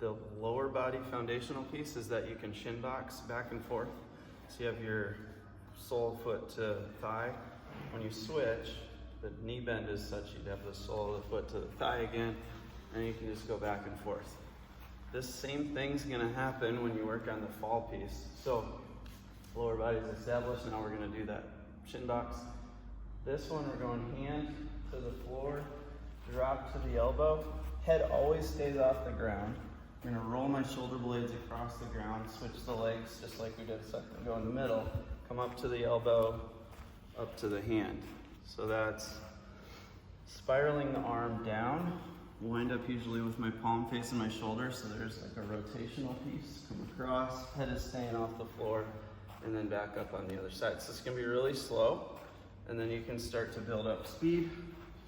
the lower body foundational piece is that you can Shinbox back and forth. So you have your sole foot to thigh. When you switch, the knee bend is such you'd have the sole of the foot to the thigh again, and you can just go back and forth. This same thing's gonna happen when you work on the fall piece. So lower body's established, now we're gonna do that shin box. This one we're going hand to the floor, drop to the elbow. Head always stays off the ground. I'm gonna roll my shoulder blades across the ground, switch the legs just like we did a second ago in the middle, come up to the elbow, up to the hand. So that's spiraling the arm down. Wind up usually with my palm facing my shoulder, so there's like a rotational piece. Come across, head is staying off the floor, and then back up on the other side. So it's gonna be really slow, and then you can start to build up speed.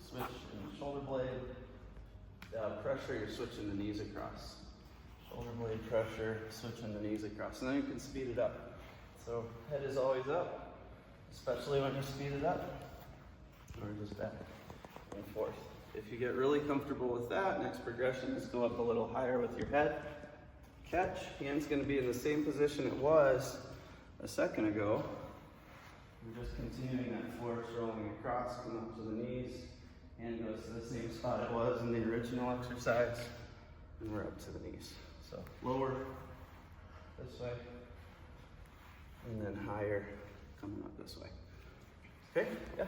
Switch in the shoulder blade. Pressure, you're switching the knees across. Shoulder blade pressure, switching the knees across. And then you can speed it up. So head is always up, especially when you speed it up, or just back and forth. If you get really comfortable with that, next progression is go up a little higher with your head. Catch, hand's gonna be in the same position it was a second ago. We're just continuing that force, rolling across, come up to the knees. Hand goes to the same spot it was in the original exercise, and we're up to the knees. So lower this way, and then higher coming up this way. Okay? Yeah?